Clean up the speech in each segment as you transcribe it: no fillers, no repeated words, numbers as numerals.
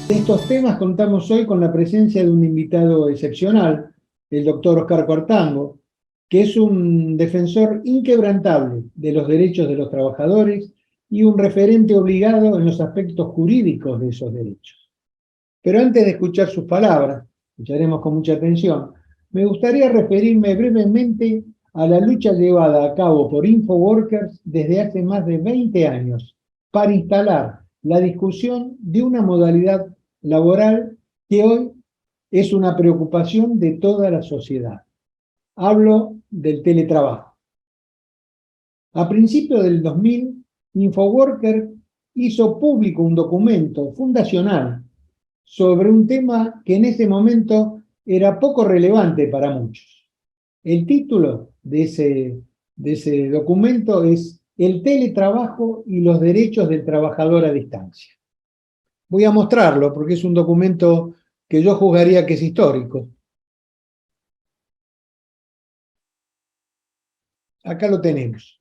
De estos temas contamos hoy con la presencia de un invitado excepcional, el doctor Oscar Cuartango, que es un defensor inquebrantable de los derechos de los trabajadores y un referente obligado en los aspectos jurídicos de esos derechos. Pero antes de escuchar sus palabras, escucharemos con mucha atención, me gustaría referirme brevemente a la lucha llevada a cabo por InfoWorkers desde hace más de 20 años para instalar la discusión de una modalidad laboral que hoy es una preocupación de toda la sociedad. Hablo del teletrabajo. A principios del 2000, InfoWorkers hizo público un documento fundacional sobre un tema que en ese momento era poco relevante para muchos. El título de ese documento es El teletrabajo y los derechos del trabajador a distancia. Voy a mostrarlo porque es un documento que yo juzgaría que es histórico. Acá lo tenemos.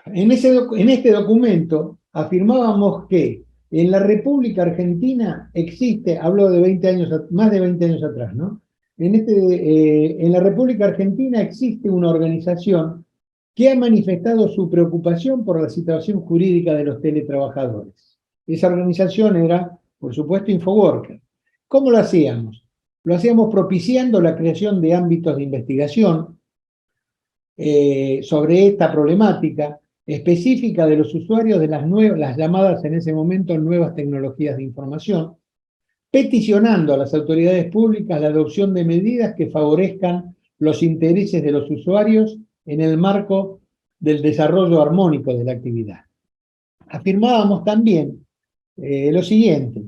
En este documento afirmábamos que en la República Argentina existe, hablo de 20 años, más de 20 años atrás, ¿no? En la República Argentina existe una organización que ha manifestado su preocupación por la situación jurídica de los teletrabajadores. Esa organización era, por supuesto, InfoWorkers. ¿Cómo lo hacíamos? Lo hacíamos propiciando la creación de ámbitos de investigación sobre esta problemática específica de los usuarios de las llamadas en ese momento nuevas tecnologías de información, peticionando a las autoridades públicas la adopción de medidas que favorezcan los intereses de los usuarios en el marco del desarrollo armónico de la actividad. Afirmábamos también lo siguiente,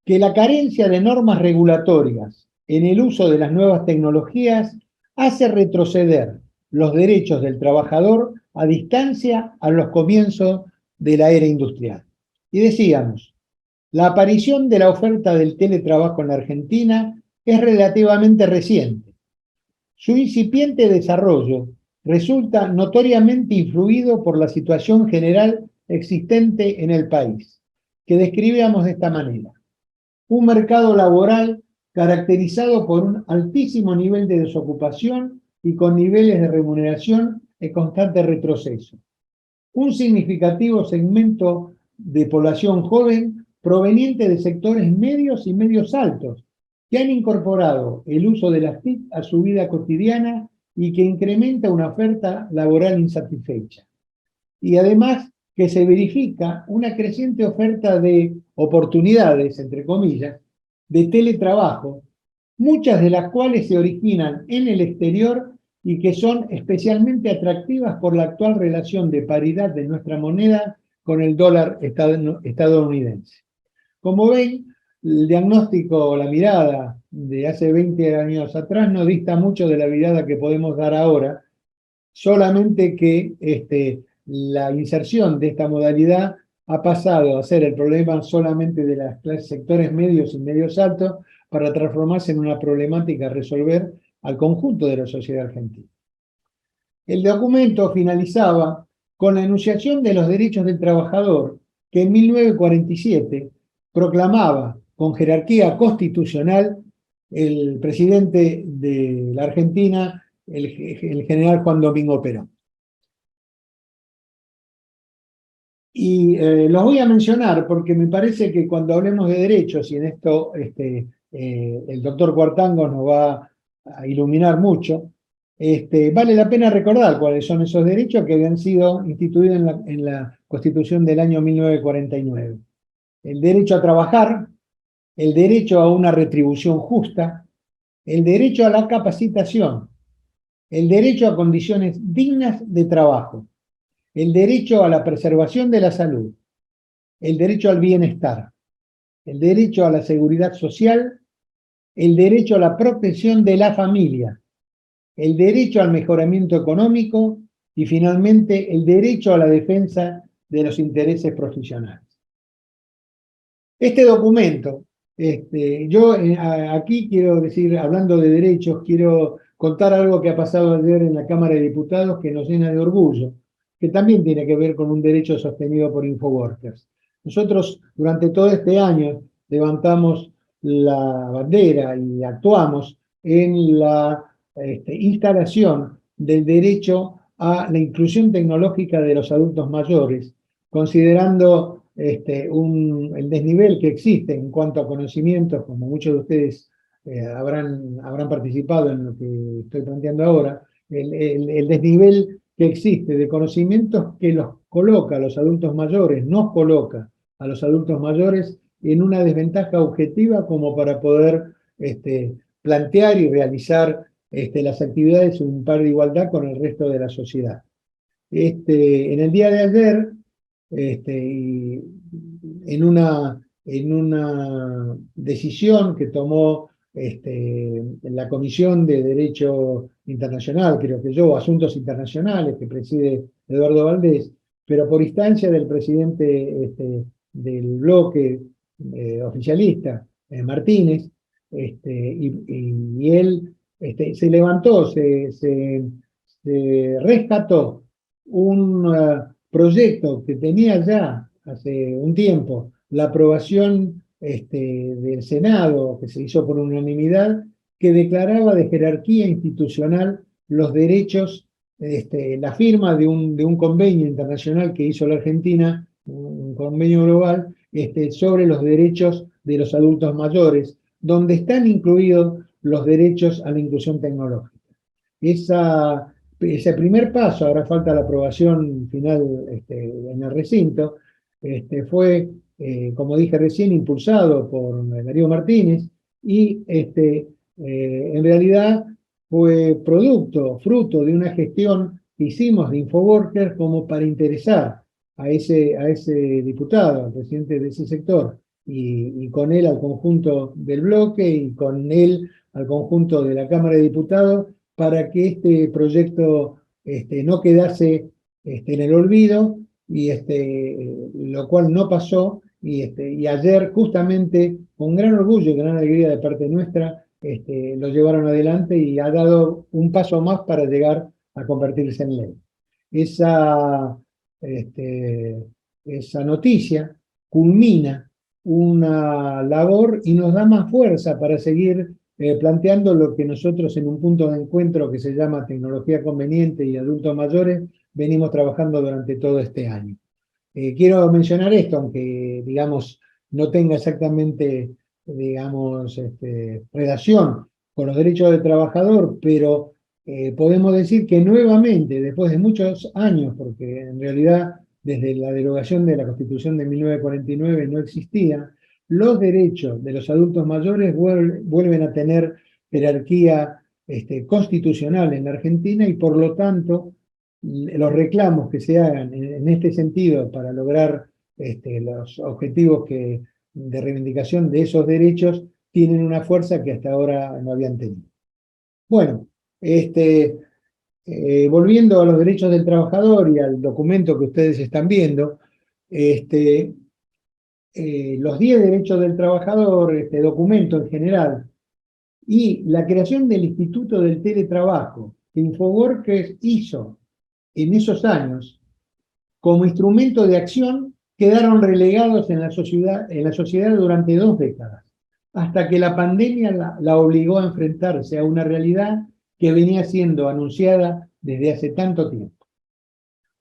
que la carencia de normas regulatorias en el uso de las nuevas tecnologías hace retroceder los derechos del trabajador a distancia a los comienzos de la era industrial. Y decíamos, la aparición de la oferta del teletrabajo en la Argentina es relativamente reciente. Su incipiente desarrollo resulta notoriamente influido por la situación general existente en el país, que describíamos de esta manera. Un mercado laboral caracterizado por un altísimo nivel de desocupación y con niveles de remuneración en constante retroceso. Un significativo segmento de población joven proveniente de sectores medios y medios altos, que han incorporado el uso de las TIC a su vida cotidiana y que incrementa una oferta laboral insatisfecha. Y además que se verifica una creciente oferta de oportunidades, entre comillas, de teletrabajo, muchas de las cuales se originan en el exterior y que son especialmente atractivas por la actual relación de paridad de nuestra moneda con el dólar estadounidense. Como ven, el diagnóstico o la mirada de hace 20 años atrás no dista mucho de la mirada que podemos dar ahora, solamente que la inserción de esta modalidad ha pasado a ser el problema solamente de los sectores medios y medios altos para transformarse en una problemática a resolver al conjunto de la sociedad argentina. El documento finalizaba con la enunciación de los derechos del trabajador, que en 1947 proclamaba con jerarquía constitucional el presidente de la Argentina, el general Juan Domingo Perón. Y los voy a mencionar porque me parece que cuando hablemos de derechos, y en esto el doctor Cuartango nos va a iluminar mucho, vale la pena recordar cuáles son esos derechos que habían sido instituidos en la Constitución del año 1949. El derecho a trabajar, el derecho a una retribución justa, el derecho a la capacitación, el derecho a condiciones dignas de trabajo, el derecho a la preservación de la salud, el derecho al bienestar, el derecho a la seguridad social, el derecho a la protección de la familia, el derecho al mejoramiento económico y finalmente el derecho a la defensa de los intereses profesionales. Este documento, yo aquí quiero decir, hablando de derechos, quiero contar algo que ha pasado ayer en la Cámara de Diputados que nos llena de orgullo, que también tiene que ver con un derecho sostenido por Infoworkers. Nosotros durante todo este año levantamos la bandera y actuamos en la instalación del derecho a la inclusión tecnológica de los adultos mayores, considerando el desnivel que existe en cuanto a conocimientos, como muchos de ustedes habrán participado en lo que estoy planteando ahora, el desnivel que existe de conocimientos que los coloca a los adultos mayores, nos coloca a los adultos mayores en una desventaja objetiva como para poder plantear y realizar las actividades en un par de igualdad con el resto de la sociedad. En el día de ayer, en una decisión que tomó la Comisión de Derecho Internacional, creo que yo, Asuntos Internacionales, que preside Eduardo Valdés, pero por instancia del presidente del bloque oficialista, Martínez, y él se levantó, se rescató un proyecto que tenía ya hace un tiempo la aprobación del Senado, que se hizo por unanimidad, que declaraba de jerarquía institucional los derechos, la firma de un convenio internacional que hizo la Argentina, un convenio global, sobre los derechos de los adultos mayores, donde están incluidos los derechos a la inclusión tecnológica. Ese primer paso, ahora falta la aprobación final en el recinto, fue, como dije recién, impulsado por Darío Martínez y en realidad fue fruto de una gestión que hicimos de Infoworkers como para interesar a ese diputado, al presidente de ese sector, y con él al conjunto del bloque y con él al conjunto de la Cámara de Diputados, para que este proyecto no quedase en el olvido, y lo cual no pasó, y ayer justamente, con gran orgullo y gran alegría de parte nuestra, lo llevaron adelante y ha dado un paso más para llegar a convertirse en ley. Esa, esa noticia culmina una labor y nos da más fuerza para seguir planteando lo que nosotros en un punto de encuentro que se llama tecnología conveniente y adultos mayores venimos trabajando durante todo este año. Quiero mencionar esto, aunque digamos no tenga exactamente digamos relación con los derechos del trabajador, pero podemos decir que nuevamente, después de muchos años, porque en realidad desde la derogación de la Constitución de 1949 no existía, los derechos de los adultos mayores vuelven a tener jerarquía constitucional en la Argentina, y por lo tanto los reclamos que se hagan en este sentido para lograr los objetivos de reivindicación de esos derechos tienen una fuerza que hasta ahora no habían tenido. Bueno, volviendo a los derechos del trabajador y al documento que ustedes están viendo, los 10 derechos del trabajador, este documento en general, y la creación del Instituto del Teletrabajo, que Infoworkers hizo en esos años, como instrumento de acción, quedaron relegados en la sociedad durante 2 décadas, hasta que la pandemia la obligó a enfrentarse a una realidad que venía siendo anunciada desde hace tanto tiempo.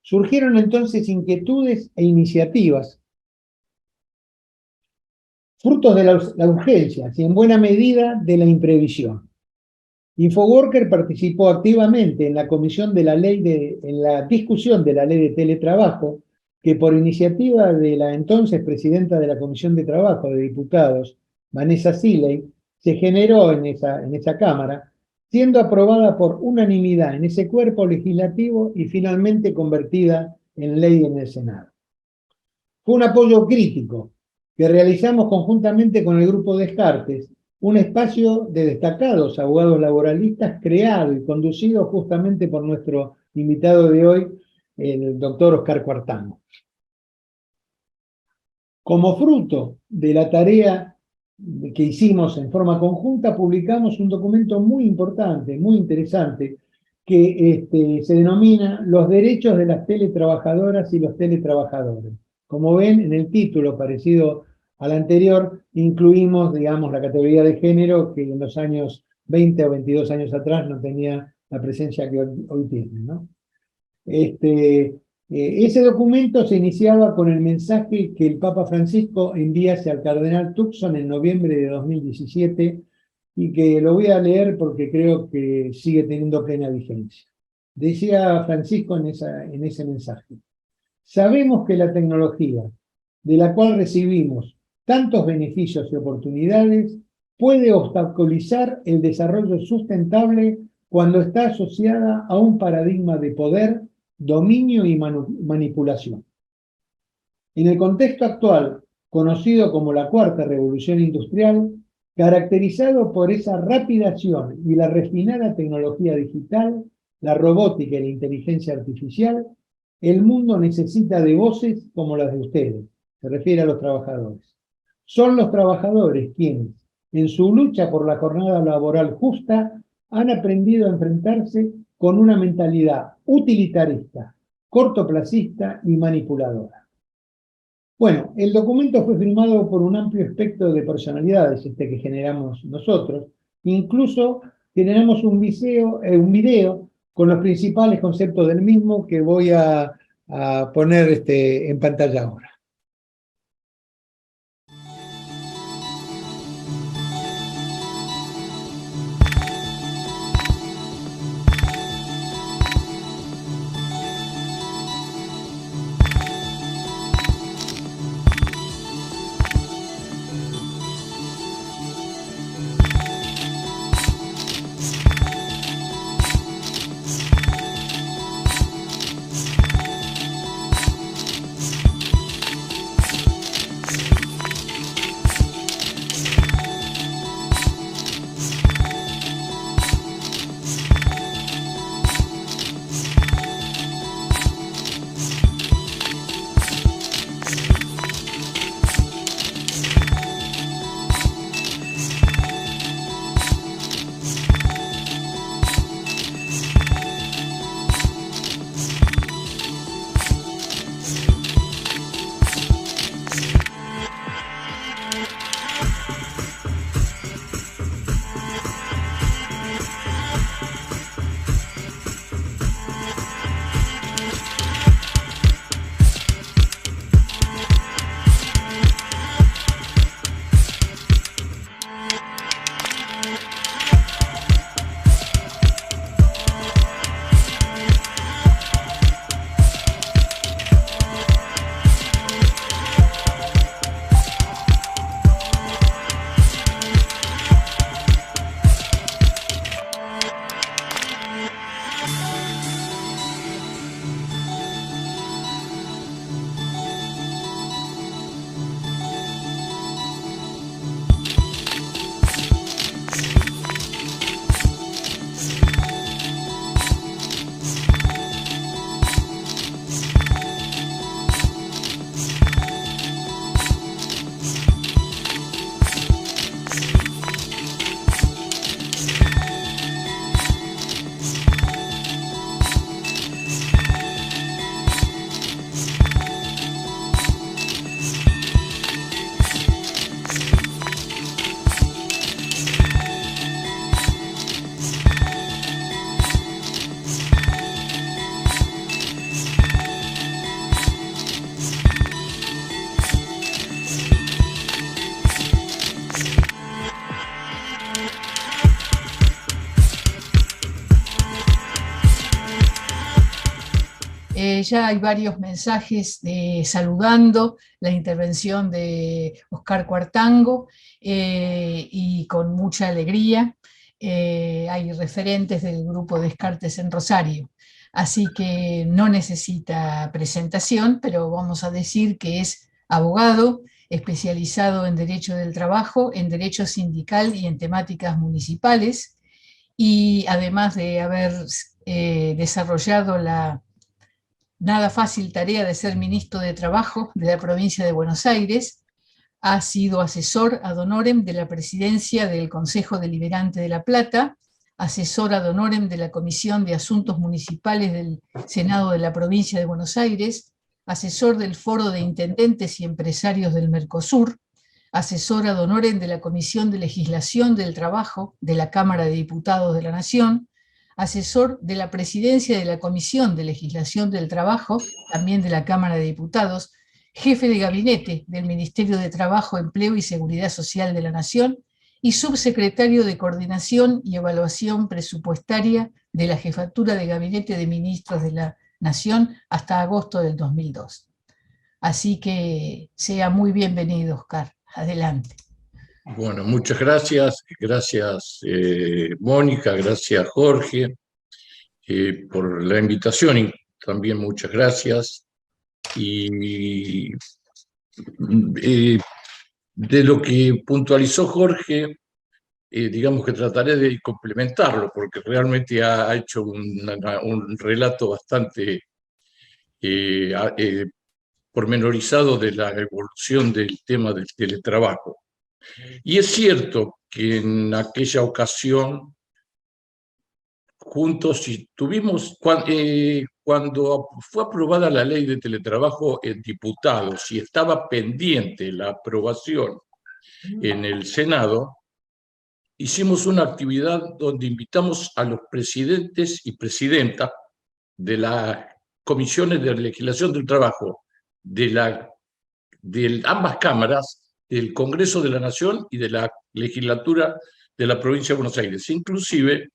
Surgieron entonces inquietudes e iniciativas, frutos de la urgencia y en buena medida de la imprevisión. Infoworkers participó activamente en la en la discusión de la ley de teletrabajo, que por iniciativa de la entonces presidenta de la Comisión de Trabajo de Diputados, Vanessa Siley, se generó en esa Cámara, siendo aprobada por unanimidad en ese cuerpo legislativo y finalmente convertida en ley en el Senado. Fue un apoyo crítico que realizamos conjuntamente con el Grupo Descartes, un espacio de destacados abogados laboralistas creado y conducido justamente por nuestro invitado de hoy, el doctor Oscar Cuartango. Como fruto de la tarea que hicimos en forma conjunta, publicamos un documento muy importante, muy interesante, que se denomina Los derechos de las teletrabajadoras y los teletrabajadores. Como ven, en el título, parecido al anterior, incluimos, digamos, la categoría de género que en los años 20 o 22 años atrás no tenía la presencia que hoy tiene, ¿no? Ese documento se iniciaba con el mensaje que el Papa Francisco enviase al cardenal Turkson en noviembre de 2017 y que lo voy a leer porque creo que sigue teniendo plena vigencia. Decía Francisco en ese mensaje: sabemos que la tecnología, de la cual recibimos tantos beneficios y oportunidades, puede obstaculizar el desarrollo sustentable cuando está asociada a un paradigma de poder, dominio y manipulación. En el contexto actual, conocido como la Cuarta Revolución Industrial, caracterizado por esa rápida acción y la refinada tecnología digital, la robótica y la inteligencia artificial, el mundo necesita de voces como las de ustedes, se refiere a los trabajadores. Son los trabajadores quienes, en su lucha por la jornada laboral justa, han aprendido a enfrentarse con una mentalidad utilitarista, cortoplacista y manipuladora. Bueno, el documento fue firmado por un amplio espectro de personalidades, que generamos nosotros. Incluso generamos un video con los principales conceptos del mismo que voy a poner en pantalla ahora. Ya hay varios mensajes saludando la intervención de Oscar Cuartango y con mucha alegría. Hay referentes del grupo Descartes en Rosario, así que no necesita presentación, pero vamos a decir que es abogado especializado en Derecho del Trabajo, en Derecho Sindical y en temáticas municipales, y además de haber desarrollado la nada fácil tarea de ser ministro de Trabajo de la provincia de Buenos Aires, ha sido asesor ad honorem de la presidencia del Consejo Deliberante de La Plata, asesor ad honorem de la Comisión de Asuntos Municipales del Senado de la Provincia de Buenos Aires, asesor del Foro de Intendentes y Empresarios del Mercosur, asesor ad honorem de la Comisión de Legislación del Trabajo de la Cámara de Diputados de la Nación, asesor de la Presidencia de la Comisión de Legislación del Trabajo, también de la Cámara de Diputados, jefe de gabinete del Ministerio de Trabajo, Empleo y Seguridad Social de la Nación y subsecretario de Coordinación y Evaluación Presupuestaria de la Jefatura de Gabinete de Ministros de la Nación hasta agosto del 2002. Así que sea muy bienvenido, Oscar. Adelante. Bueno, muchas gracias. Gracias, Mónica, gracias, Jorge, por la invitación y también muchas gracias. Y de lo que puntualizó Jorge, digamos que trataré de complementarlo, porque realmente ha hecho un relato bastante pormenorizado de la evolución del tema del teletrabajo. Y es cierto que en aquella ocasión, juntos tuvimos, cuando fue aprobada la ley de teletrabajo en diputados y estaba pendiente la aprobación en el Senado, hicimos una actividad donde invitamos a los presidentes y presidentas de las comisiones de legislación del trabajo de ambas cámaras, del Congreso de la Nación y de la legislatura de la provincia de Buenos Aires. Inclusive,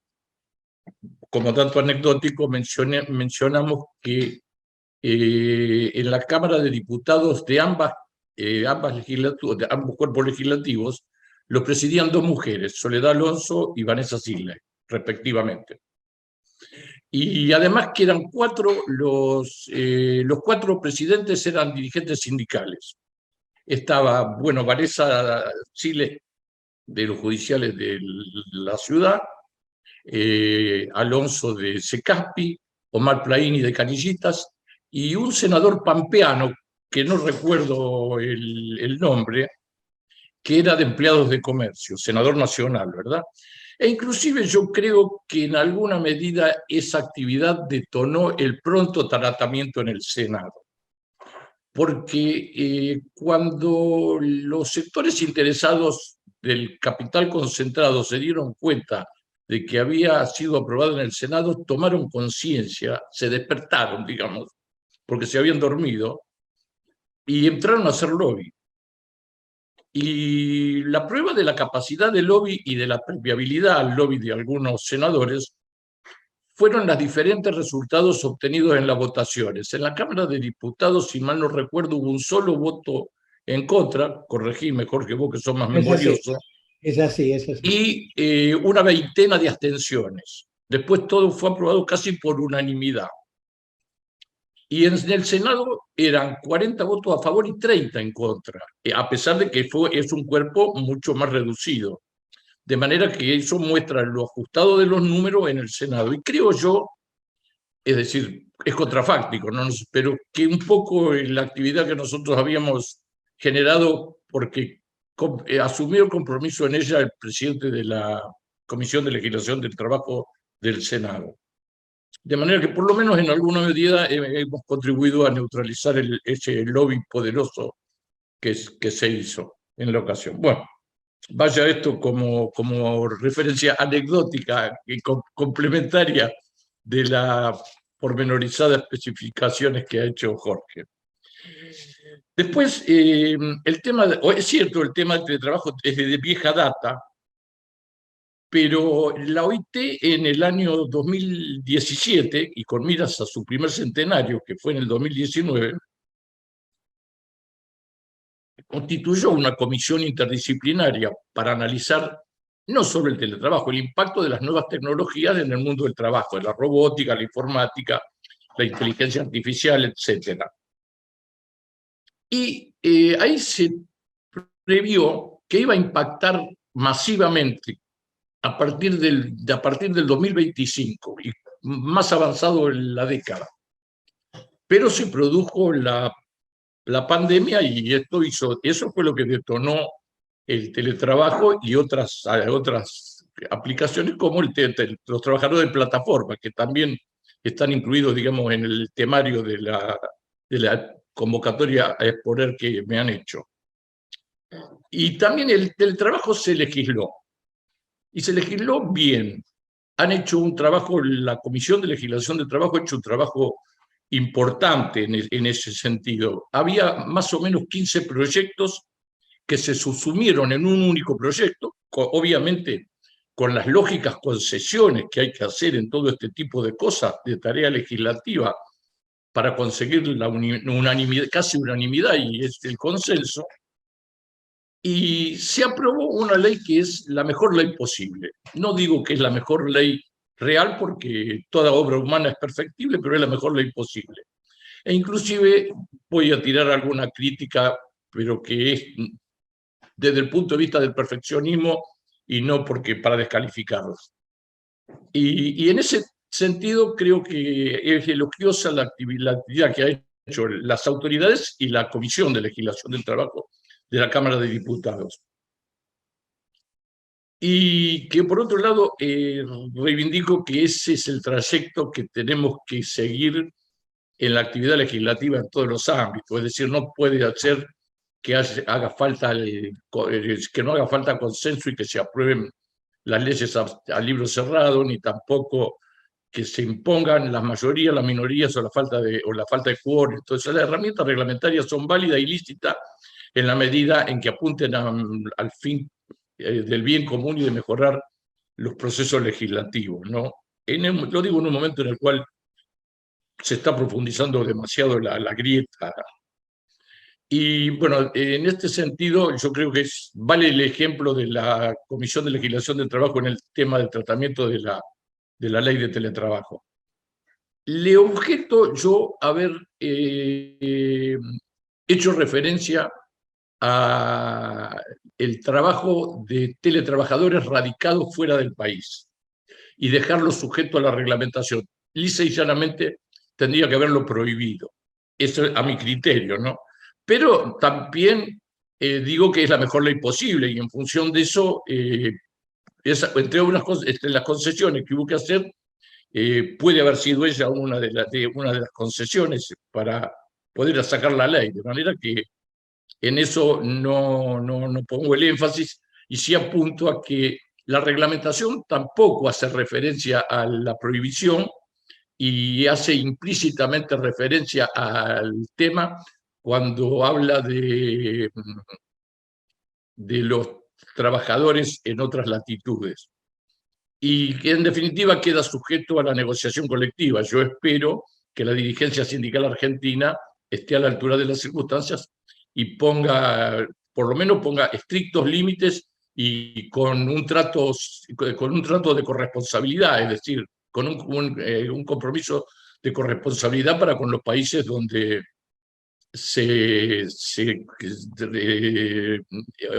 como dato anecdótico, mencionamos que en la Cámara de Diputados de ambos cuerpos legislativos, lo presidían dos mujeres, Soledad Alonso y Vanessa Sisley, respectivamente. Y además que eran los cuatro presidentes eran dirigentes sindicales. Estaba, bueno, Vanessa Sisley, de los judiciales de la ciudad, Alonso de Secaspi, Omar Plaini de Canillitas, y un senador pampeano, que no recuerdo el nombre, que era de empleados de comercio, senador nacional, ¿verdad? E inclusive yo creo que en alguna medida esa actividad detonó el pronto tratamiento en el Senado. Porque cuando los sectores interesados del capital concentrado se dieron cuenta de que había sido aprobado en el Senado, tomaron conciencia, se despertaron, digamos, porque se habían dormido, y entraron a hacer lobby. Y la prueba de la capacidad de lobby y de la permeabilidad al lobby de algunos senadores fueron los diferentes resultados obtenidos en las votaciones. En la Cámara de Diputados, si mal no recuerdo, hubo un solo voto en contra, corregime, Jorge, vos que sos más memorioso. Es así. Y una veintena de abstenciones. Después todo fue aprobado casi por unanimidad. Y en el Senado eran 40 votos a favor y 30 en contra, a pesar de que es un cuerpo mucho más reducido. De manera que eso muestra lo ajustado de los números en el Senado. Y creo yo, es decir, es contrafáctico, ¿no? Pero que un poco la actividad que nosotros habíamos generado, porque asumió el compromiso en ella el presidente de la Comisión de Legislación del Trabajo del Senado. De manera que por lo menos en alguna medida hemos contribuido a neutralizar ese lobby poderoso que se hizo en la ocasión. Bueno, vaya esto como referencia anecdótica y complementaria de la pormenorizada especificaciones que ha hecho Jorge. Después, es cierto, el tema del teletrabajo es de vieja data, pero la OIT en el año 2017, y con miras a su primer centenario, que fue en el 2019, constituyó una comisión interdisciplinaria para analizar no solo el teletrabajo, el impacto de las nuevas tecnologías en el mundo del trabajo, de la robótica, la informática, la inteligencia artificial, etc. Y ahí se previó que iba a impactar masivamente a partir del 2025, y más avanzado en la década. Pero se produjo la pandemia y eso fue lo que detonó el teletrabajo y otras aplicaciones como los trabajadores de plataforma, que también están incluidos, digamos, en el temario de la convocatoria a exponer que me han hecho. Y también el trabajo se legisló, y se legisló bien. Han hecho un trabajo, la Comisión de Legislación del Trabajo ha hecho un trabajo importante en ese sentido. Había más o menos 15 proyectos que se subsumieron en un único proyecto, obviamente con las lógicas concesiones que hay que hacer en todo este tipo de cosas, de tarea legislativa, para conseguir la unanimidad, casi unanimidad y el consenso, y se aprobó una ley que es la mejor ley posible. No digo que es la mejor ley real, porque toda obra humana es perfectible, pero es la mejor ley posible. E inclusive voy a tirar alguna crítica, pero que es desde el punto de vista del perfeccionismo y no porque para descalificarlos. Y en ese sentido creo que es elogiosa la actividad que han hecho las autoridades y la Comisión de Legislación del Trabajo de la Cámara de Diputados. Y que por otro lado reivindico que ese es el trayecto que tenemos que seguir en la actividad legislativa en todos los ámbitos. Es decir, no puede hacer que haga falta que no haga falta consenso y que se aprueben las leyes a libro cerrado, ni tampoco que se impongan las mayorías, las minorías o la falta de quórum. Entonces, las herramientas reglamentarias son válidas y lícitas en la medida en que apunten al fin del bien común y de mejorar los procesos legislativos, ¿no? Lo digo en un momento en el cual se está profundizando demasiado la grieta. Y bueno, en este sentido, yo creo que vale el ejemplo de la Comisión de Legislación del Trabajo en el tema del tratamiento de la ley de teletrabajo. Le objeto yo haber hecho referencia a el trabajo de teletrabajadores radicados fuera del país y dejarlo sujeto a la reglamentación. Lisa y llanamente tendría que haberlo prohibido. Eso a mi criterio, ¿no? Pero también digo que es la mejor ley posible, y en función de eso, entre las concesiones que hubo que hacer, puede haber sido ella una de las concesiones para poder sacar la ley, de manera que en eso no pongo el énfasis, y sí apunto a que la reglamentación tampoco hace referencia a la prohibición y hace implícitamente referencia al tema cuando habla de los trabajadores en otras latitudes. Y que en definitiva queda sujeto a la negociación colectiva. Yo espero que la dirigencia sindical argentina esté a la altura de las circunstancias y por lo menos ponga estrictos límites y con un trato de corresponsabilidad, es decir, con un compromiso de corresponsabilidad para con los países donde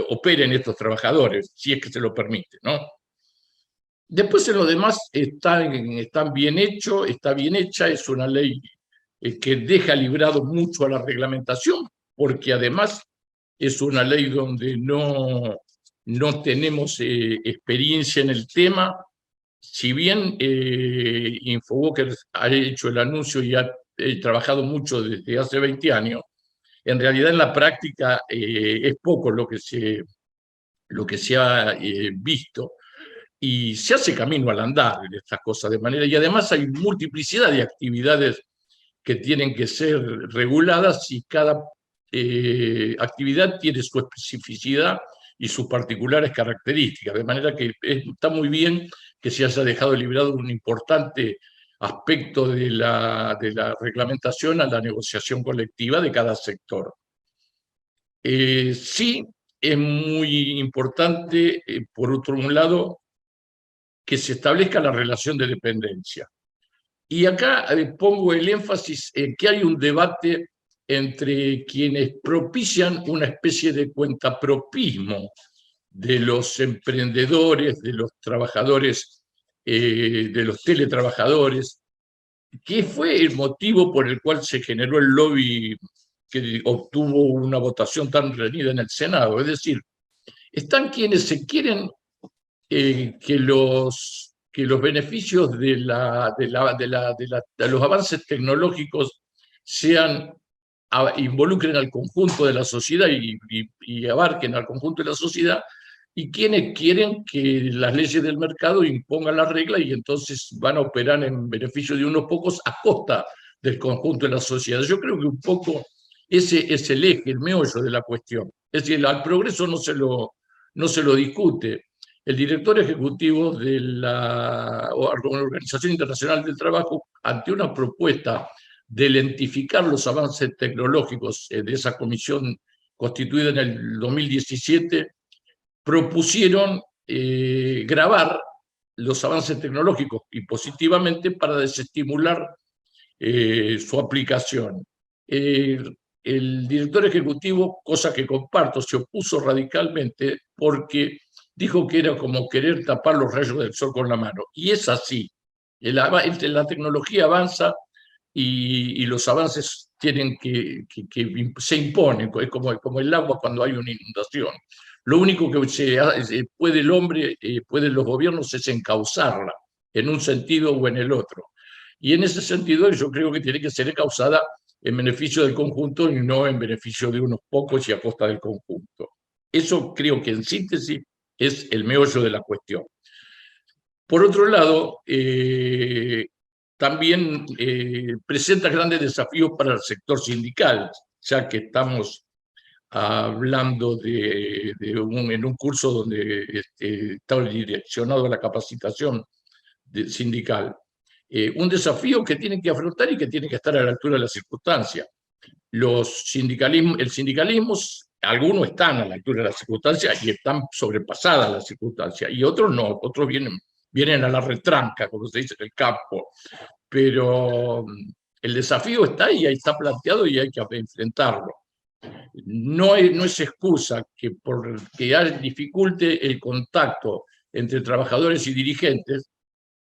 operen estos trabajadores, si es que se lo permite, ¿no? Después en lo demás está bien hecha, es una ley que deja librado mucho a la reglamentación, porque además es una ley donde no tenemos experiencia en el tema. Si bien Infoworker ha hecho el anuncio y ha trabajado mucho desde hace 20 años, en realidad en la práctica es poco lo que se ha visto, y se hace camino al andar en estas cosas, de manera, y además hay multiplicidad de actividades que tienen que ser reguladas, y cada actividad tiene su especificidad y sus particulares características, de manera que está muy bien que se haya dejado librado un importante aspecto de la reglamentación a la negociación colectiva de cada sector. Sí, es muy importante, por otro lado, que se establezca la relación de dependencia. Y acá pongo el énfasis en que hay un debate entre quienes propician una especie de cuentapropismo de los emprendedores, de los trabajadores, de los teletrabajadores, que fue el motivo por el cual se generó el lobby que obtuvo una votación tan reñida en el Senado. Es decir, están quienes se quieren que los beneficios de los avances tecnológicos involucren al conjunto de la sociedad y abarquen al conjunto de la sociedad, y quienes quieren que las leyes del mercado impongan las reglas y entonces van a operar en beneficio de unos pocos a costa del conjunto de la sociedad. Yo creo que un poco ese es el eje, el meollo de la cuestión. Es decir, al progreso no se lo discute. El director ejecutivo de la Organización Internacional del Trabajo, ante una propuesta de lentificar los avances tecnológicos de esa comisión constituida en el 2017, propusieron grabar los avances tecnológicos y positivamente para desestimular su aplicación. El director ejecutivo, cosa que comparto, se opuso radicalmente porque dijo que era como querer tapar los rayos del sol con la mano. Y es así. La tecnología avanza y los avances tienen que se imponen, es como el agua cuando hay una inundación. Lo único que puede el hombre, pueden los gobiernos, es encauzarla en un sentido o en el otro. Y en ese sentido yo creo que tiene que ser encauzada en beneficio del conjunto y no en beneficio de unos pocos y a costa del conjunto. Eso creo que en síntesis es el meollo de la cuestión. Por otro lado, también presenta grandes desafíos para el sector sindical, ya que estamos hablando en un curso donde está direccionado a la capacitación sindical. Un desafío que tienen que afrontar y que tiene que estar a la altura de las circunstancias. El sindicalismo, algunos están a la altura de las circunstancias y están sobrepasadas las circunstancias, y otros no, otros vienen a la retranca, como se dice en el campo. Pero el desafío está ahí está planteado y hay que enfrentarlo. No es excusa que porque dificulte el contacto entre trabajadores y dirigentes,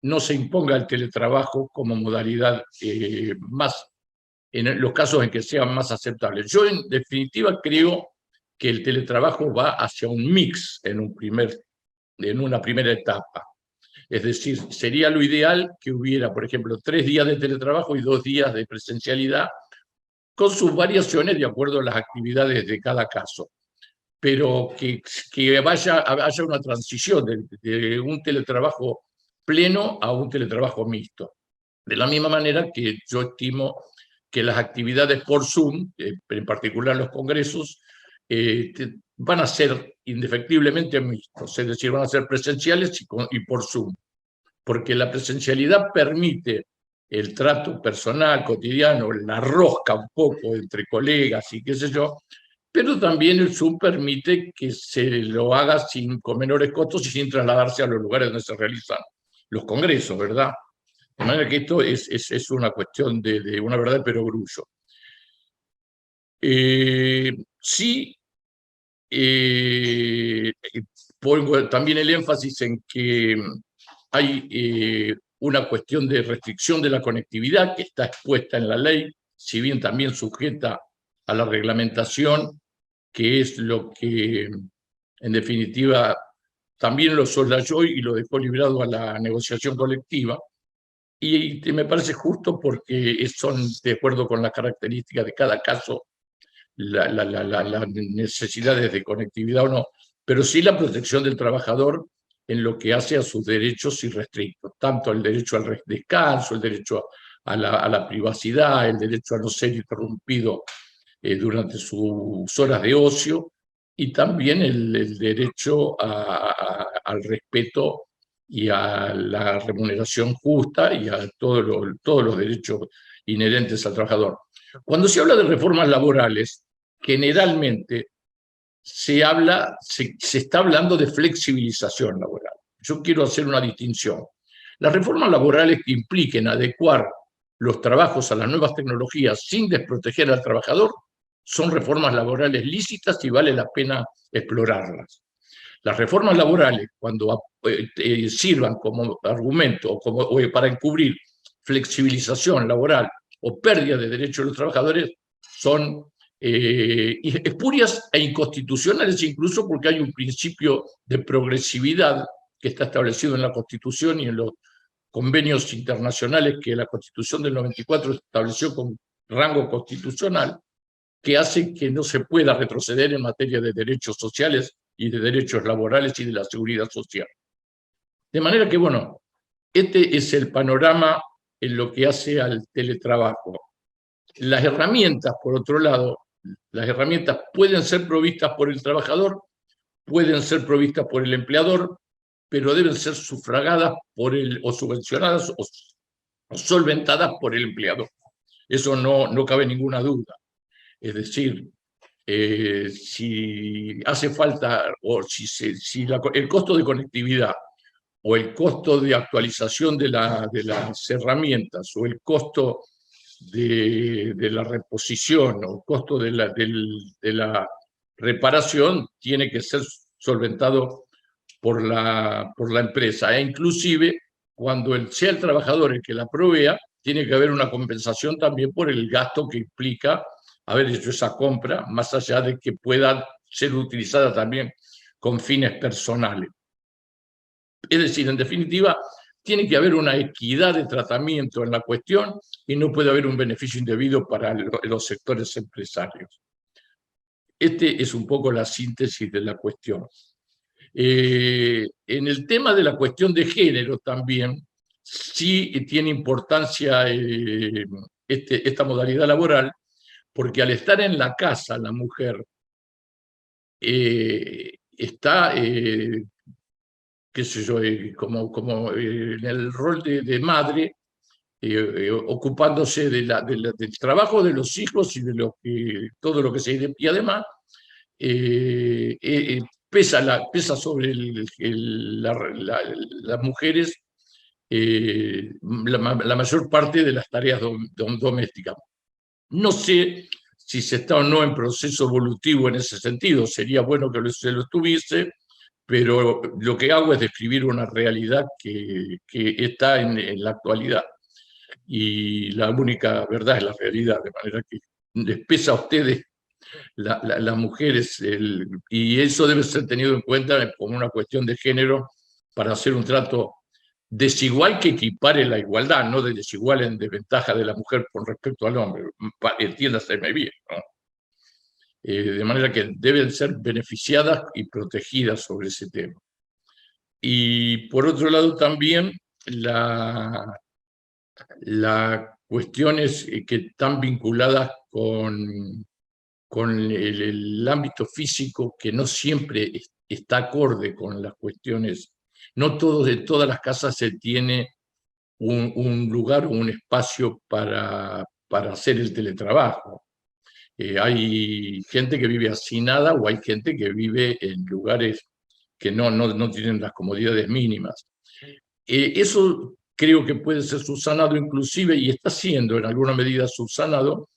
no se imponga el teletrabajo como modalidad más, en los casos en que sean más aceptables. Yo, en definitiva, creo que el teletrabajo va hacia un mix en una primera etapa. Es decir, sería lo ideal que hubiera, por ejemplo, 3 días de teletrabajo y 2 días de presencialidad, con sus variaciones de acuerdo a las actividades de cada caso, pero que haya una transición de un teletrabajo pleno a un teletrabajo mixto. De la misma manera que yo estimo que las actividades por Zoom, en particular los congresos, van a ser indefectiblemente mixtos, es decir, van a ser presenciales y por Zoom, porque la presencialidad permite el trato personal, cotidiano, la rosca un poco entre colegas y qué sé yo, pero también el Zoom permite que se lo haga con menores costos y sin trasladarse a los lugares donde se realizan los congresos, ¿verdad? De manera que esto es una cuestión de una verdad perogrullo. Sí, pongo también el énfasis en que hay una cuestión de restricción de la conectividad que está expuesta en la ley, si bien también sujeta a la reglamentación, que es lo que, en definitiva, también lo soslayó y lo dejó librado a la negociación colectiva. Y me parece justo porque son de acuerdo con las características de cada caso las necesidades de conectividad o no, pero sí la protección del trabajador en lo que hace a sus derechos irrestrictos, tanto el derecho al descanso, el derecho a la privacidad, el derecho a no ser interrumpido durante sus horas de ocio, y también el derecho al respeto y a la remuneración justa y a todos los derechos inherentes al trabajador. Cuando se habla de reformas laborales, generalmente se está hablando de flexibilización laboral. Yo quiero hacer una distinción. Las reformas laborales que impliquen adecuar los trabajos a las nuevas tecnologías sin desproteger al trabajador son reformas laborales lícitas y vale la pena explorarlas. Las reformas laborales, cuando sirvan como argumento o para encubrir flexibilización laboral o pérdida de derechos de los trabajadores, son espurias e inconstitucionales, incluso porque hay un principio de progresividad que está establecido en la Constitución y en los convenios internacionales que la Constitución del 94 estableció con rango constitucional, que hace que no se pueda retroceder en materia de derechos sociales y de derechos laborales y de la seguridad social. De manera que, bueno, este es el panorama en lo que hace al teletrabajo. Las herramientas, por otro lado, las herramientas pueden ser provistas por el trabajador, pueden ser provistas por el empleador, pero deben ser sufragadas por o subvencionadas o solventadas por el empleador. Eso no cabe ninguna duda. Es decir, si hace falta, o si el costo de conectividad o el costo de actualización de las herramientas o el costo de la reposición o el costo de la reparación tiene que ser solventado por la empresa. E inclusive, cuando sea el trabajador el que la provea, tiene que haber una compensación también por el gasto que implica haber hecho esa compra, más allá de que pueda ser utilizada también con fines personales. Es decir, en definitiva, tiene que haber una equidad de tratamiento en la cuestión y no puede haber un beneficio indebido para los sectores empresarios. Este es un poco la síntesis de la cuestión. En el tema de la cuestión de género también, sí tiene importancia esta modalidad laboral, porque al estar en la casa la mujer está, qué sé yo, como en el rol de madre, ocupándose del trabajo de los hijos y de todo lo que se y además pesa sobre las mujeres la mayor parte de las tareas domésticas. No sé si se está o no en proceso evolutivo en ese sentido, sería bueno que se lo estuviese, pero lo que hago es describir una realidad que está en la actualidad. Y la única verdad es la realidad, de manera que les pesa a ustedes, las mujeres, y eso debe ser tenido en cuenta como una cuestión de género para hacer un trato desigual que equipare la igualdad, no de desigual en desventaja de la mujer con respecto al hombre, entiéndaseme bien, ¿no? De manera que deben ser beneficiadas y protegidas sobre ese tema. Y por otro lado también las cuestiones que están vinculadas con el ámbito físico, que no siempre está acorde con las cuestiones. No de todas las casas se tiene un lugar o un espacio para hacer el teletrabajo. Hay gente que vive hacinada o hay gente que vive en lugares que no tienen las comodidades mínimas. Eso creo que puede ser subsanado inclusive, y está siendo en alguna medida subsanado,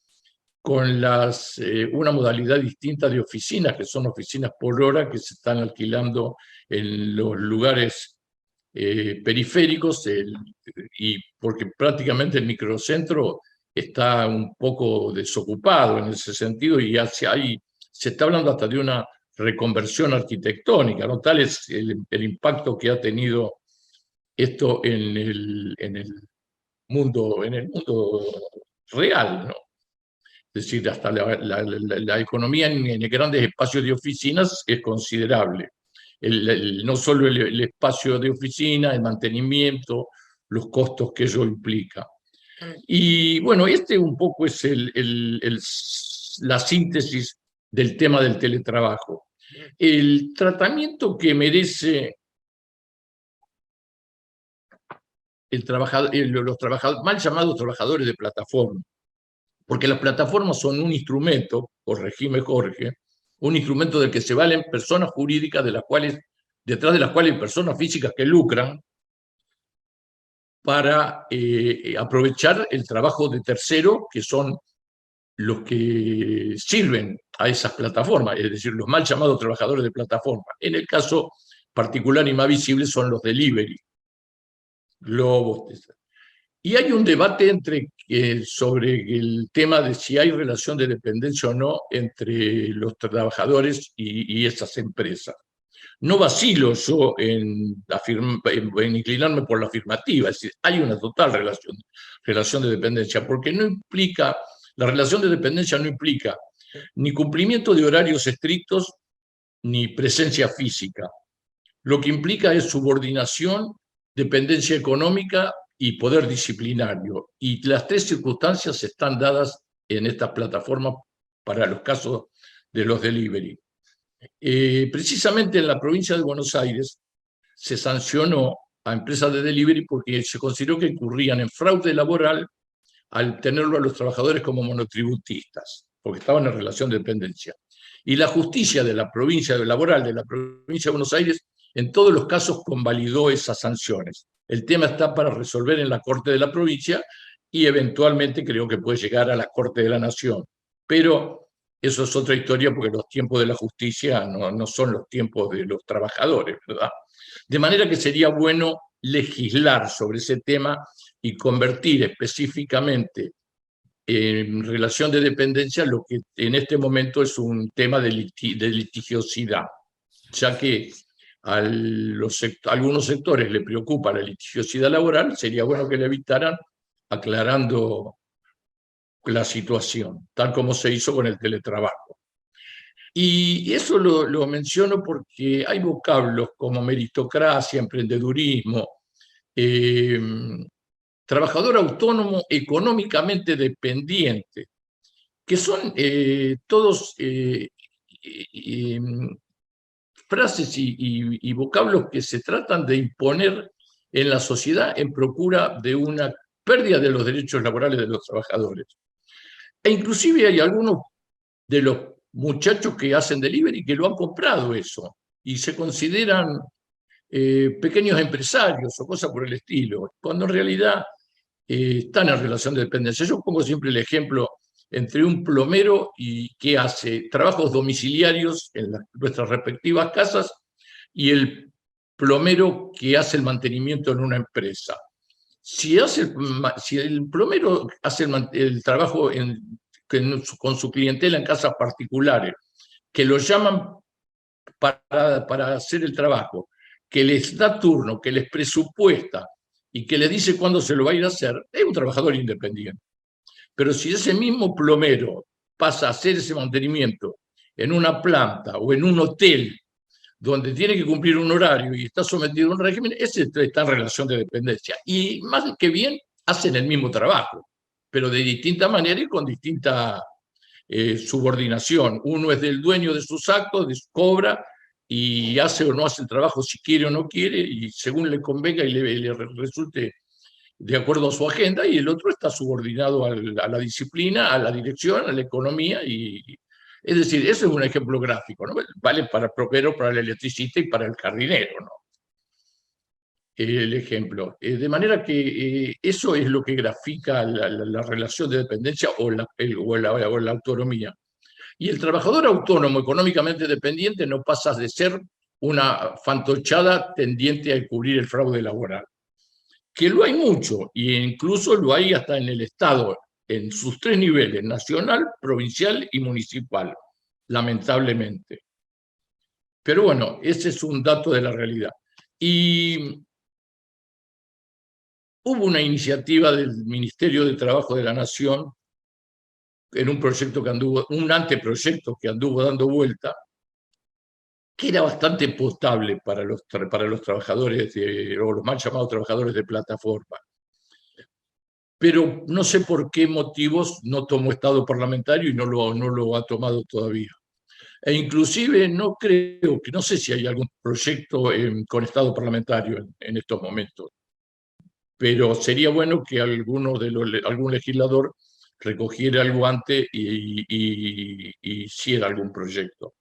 con una modalidad distinta de oficinas, que son oficinas por hora que se están alquilando en los lugares periféricos, y porque prácticamente el microcentro está un poco desocupado en ese sentido, y se está hablando hasta de una reconversión arquitectónica, ¿no? Tal es el impacto que ha tenido esto en el mundo real, ¿no? Es decir, hasta la economía en grandes espacios de oficinas es considerable. No solo el espacio de oficina, el mantenimiento, los costos que ello implica. Y bueno, un poco es la síntesis del tema del teletrabajo. El tratamiento que merece los trabajadores, mal llamados trabajadores de plataforma, porque las plataformas son un instrumento, corregime Jorge, un instrumento del que se valen personas jurídicas detrás de las cuales hay personas físicas que lucran para aprovechar el trabajo de terceros, que son los que sirven a esas plataformas, es decir, los mal llamados trabajadores de plataforma. En el caso particular y más visible son los delivery, globos. Y hay un debate sobre el tema de si hay relación de dependencia o no entre los trabajadores y esas empresas. No vacilo yo en inclinarme por la afirmativa, es decir, hay una total relación de dependencia, porque no implica, la relación de dependencia no implica ni cumplimiento de horarios estrictos ni presencia física. Lo que implica es subordinación, dependencia económica y poder disciplinario. Y las tres circunstancias están dadas en estas plataformas para los casos de los delivery. Precisamente en la provincia de Buenos Aires se sancionó a empresas de delivery porque se consideró que incurrían en fraude laboral al tenerlo a los trabajadores como monotributistas, porque estaban en relación de dependencia. Y la justicia de la provincia laboral de la provincia de Buenos Aires en todos los casos convalidó esas sanciones. El tema está para resolver en la Corte de la provincia y eventualmente creo que puede llegar a la Corte de la Nación. Pero eso es otra historia porque los tiempos de la justicia no son los tiempos de los trabajadores, ¿verdad? De manera que sería bueno legislar sobre ese tema y convertir específicamente en relación de dependencia lo que en este momento es un tema de litigiosidad, ya que a algunos sectores le preocupa la litigiosidad laboral, sería bueno que la evitaran aclarando la situación, tal como se hizo con el teletrabajo. Y eso lo menciono porque hay vocablos como meritocracia, emprendedurismo, trabajador autónomo económicamente dependiente, que son todos frases y vocablos que se tratan de imponer en la sociedad en procura de una pérdida de los derechos laborales de los trabajadores. E inclusive hay algunos de los muchachos que hacen delivery que lo han comprado eso y se consideran pequeños empresarios o cosas por el estilo, cuando en realidad están en relación de dependencia. Yo pongo siempre el ejemplo entre un plomero y que hace trabajos domiciliarios en nuestras respectivas casas y el plomero que hace el mantenimiento en una empresa. Si el plomero hace el trabajo con su clientela en casas particulares, que lo llaman para hacer el trabajo, que les da turno, que les presupuesta y que les dice cuándo se lo va a ir a hacer, es un trabajador independiente. Pero si ese mismo plomero pasa a hacer ese mantenimiento en una planta o en un hotel donde tiene que cumplir un horario y está sometido a un régimen, ese está en relación de dependencia. Y más que bien, hacen el mismo trabajo, pero de distinta manera y con distinta subordinación. Uno es del dueño de sus actos, cobra y hace o no hace el trabajo si quiere o no quiere, y según le convenga y le resulte de acuerdo a su agenda, y el otro está subordinado a la disciplina, a la dirección, a la economía. Es decir, eso es un ejemplo gráfico, ¿no? Vale para el plomero, para el electricista y para el jardinero, ¿no? El ejemplo. De manera que eso es lo que grafica la relación de dependencia o la autonomía. Y el trabajador autónomo económicamente dependiente no pasa de ser una fantochada tendiente a cubrir el fraude laboral, que lo hay mucho, e incluso lo hay hasta en el Estado, en sus tres niveles, nacional, provincial y municipal, lamentablemente. Pero bueno, ese es un dato de la realidad. Y hubo una iniciativa del Ministerio de Trabajo de la Nación en un proyecto un anteproyecto que anduvo dando vuelta, que era bastante potable para los trabajadores, o los mal llamados trabajadores de plataforma. Pero no sé por qué motivos no tomó estado parlamentario y no lo ha tomado todavía. E inclusive no sé si hay algún proyecto con estado parlamentario en estos momentos, pero sería bueno que algún legislador recogiera algo antes y hiciera algún proyecto.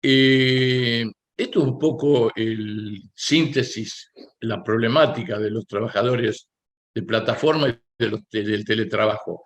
Esto es un poco el síntesis, la problemática de los trabajadores de plataforma y del teletrabajo.